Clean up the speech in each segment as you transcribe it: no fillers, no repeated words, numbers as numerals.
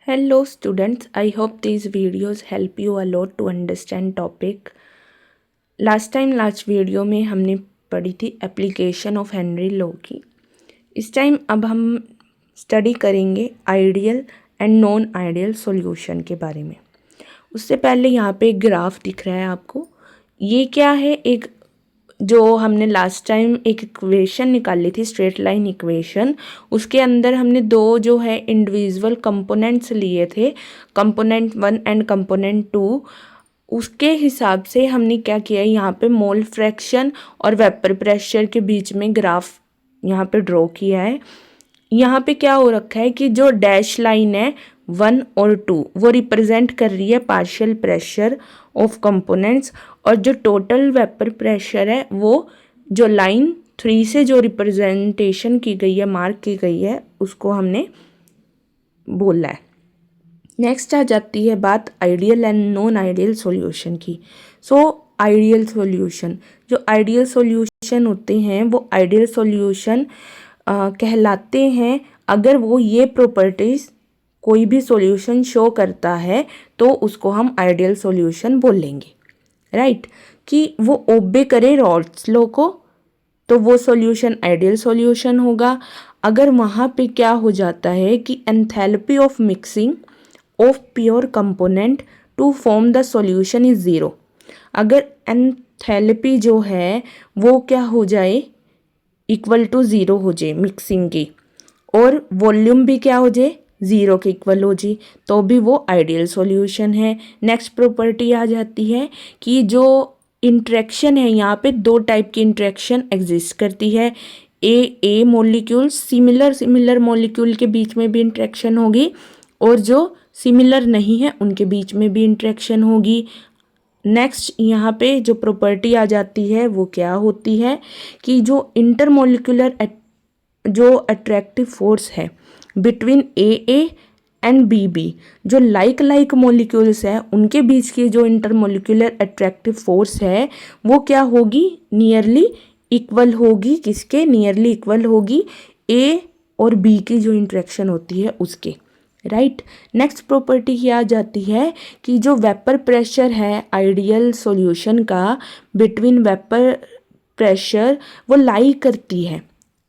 Hello students, I hope these videos help you a lot to understand topic. Last video में हमने पढ़ी थी application of Henry law की। इस time अब हम स्टडी करेंगे ideal and non ideal solution के बारे में। उससे पहले यहाँ पे एक ग्राफ दिख रहा है आपको। ये क्या है, एक जो हमने लास्ट टाइम एक इक्वेशन निकाली थी, स्ट्रेट लाइन इक्वेशन, उसके अंदर हमने दो जो है इंडिविजुअल कंपोनेंट्स लिए थे, कंपोनेंट 1 एंड कंपोनेंट 2। उसके हिसाब से हमने क्या किया, यहाँ पे मोल फ्रैक्शन और वेपर प्रेशर के बीच में ग्राफ यहाँ पे ड्रॉ किया है। यहाँ पे क्या हो रखा है कि जो डैश लाइन है 1 और 2 वो रिप्रेजेंट कर रही है पार्शियल प्रेशर ऑफ कंपोनेंट्स, और जो टोटल वेपर प्रेशर है वो जो लाइन 3 से जो रिप्रेजेंटेशन की गई है, मार्क की गई है, उसको हमने बोला है। नेक्स्ट आ जाती है बात ideal and non ideal solution की। आइडियल सॉल्यूशन, जो आइडियल सॉल्यूशन होते हैं वो आइडियल सॉल्यूशन कहलाते हैं अगर वो ये प्रॉपर्टीज कोई भी सॉल्यूशन शो करता है तो उसको हम आइडियल सॉल्यूशन बोलेंगे, राइट। कि वो ओबे करे रॉल्स लॉ को तो वो सॉल्यूशन आइडियल सॉल्यूशन होगा। अगर वहाँ पे क्या हो जाता है कि enthalpy of mixing of pure component to form the solution is 0, अगर एंथैल्पी जो है वो क्या हो जाए, इक्वल टू 0 हो जाए मिक्सिंग की, और वॉल्यूम भी क्या हो जाए 0 के इक्वल हो जाए, तो भी वो आइडियल सॉल्यूशन है। नेक्स्ट प्रॉपर्टी आ जाती है कि जो इंट्रैक्शन है, यहाँ पे दो टाइप की इंट्रैक्शन एग्जिस्ट करती है। ए मॉलिक्यूल सिमिलर मॉलिक्यूल के बीच में भी इंट्रैक्शन होगी, और जो सिमिलर नहीं है उनके बीच में भी इंट्रैक्शन होगी। नेक्स्ट यहाँ पे जो प्रॉपर्टी आ जाती है वो क्या होती है कि जो इंटरमोलिकुलर जो अट्रैक्टिव फोर्स है बिटवीन ए एंड बी, जो लाइक मॉलिक्यूल्स है उनके बीच की जो इंटरमोलिकुलर अट्रैक्टिव फोर्स है वो क्या होगी, नियरली इक्वल होगी। किसके? नियरली इक्वल होगी ए और बी की जो इंट्रैक्शन होती है उसके, राइट। नेक्स्ट प्रॉपर्टी क्या आ जाती है कि जो वेपर प्रेशर है आइडियल सॉल्यूशन का बिटवीन वेपर प्रेशर वो लाई करती है,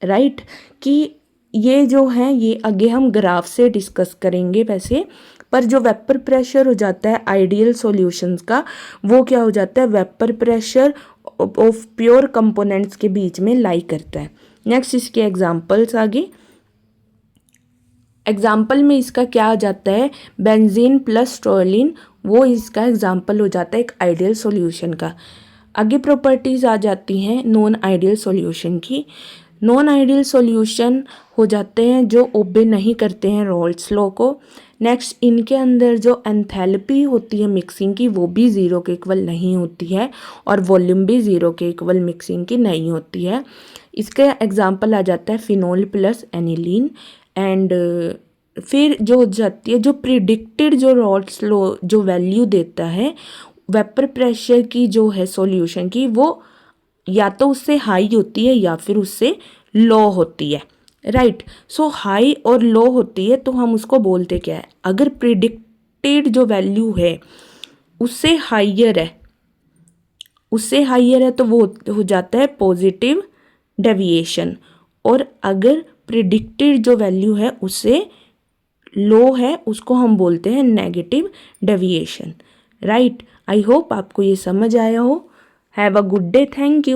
राइट। कि ये जो है ये आगे हम ग्राफ से डिस्कस करेंगे वैसे, पर जो वेपर प्रेशर हो जाता है आइडियल सॉल्यूशंस का वो क्या हो जाता है, vapour pressure of pure components के बीच में लाई करता है। नेक्स्ट इसके एग्जांपल्स आगे। एग्जाम्पल में इसका क्या आ जाता है, बेंजीन प्लस टोलिन, वो इसका एग्जाम्पल हो जाता है एक आइडियल सॉल्यूशन का। आगे प्रॉपर्टीज आ जाती हैं नॉन आइडियल सॉल्यूशन की। नॉन आइडियल सॉल्यूशन हो जाते हैं जो ओबे नहीं करते हैं रॉल्स लॉ को। नेक्स्ट इनके अंदर जो एंथैल्पी होती है मिक्सिंग की वो भी 0 के इक्वल नहीं होती है, और वॉल्यूम भी 0 के इक्वल मिक्सिंग की नहीं होती है। इसका एग्जाम्पल आ जाता है फिनोल प्लस एनिलीन। एंड फिर जो हो जाती है जो प्रिडिक्टेड जो रॉल्स लॉ जो वैल्यू देता है वेपर प्रेशर की जो है सॉल्यूशन की, वो या तो उससे हाई होती है या फिर उससे लो होती है, राइट। हाई और लो होती है तो हम उसको बोलते क्या है, अगर प्रिडिक्टेड जो वैल्यू है उससे हाइयर है तो वो हो जाता है पॉजिटिव डेविएशन, और अगर प्रिडिक्टेड जो वैल्यू है उससे लो है उसको हम बोलते हैं negative deviation, right. I hope आपको ये समझ आया हो। Have a good day, thank you.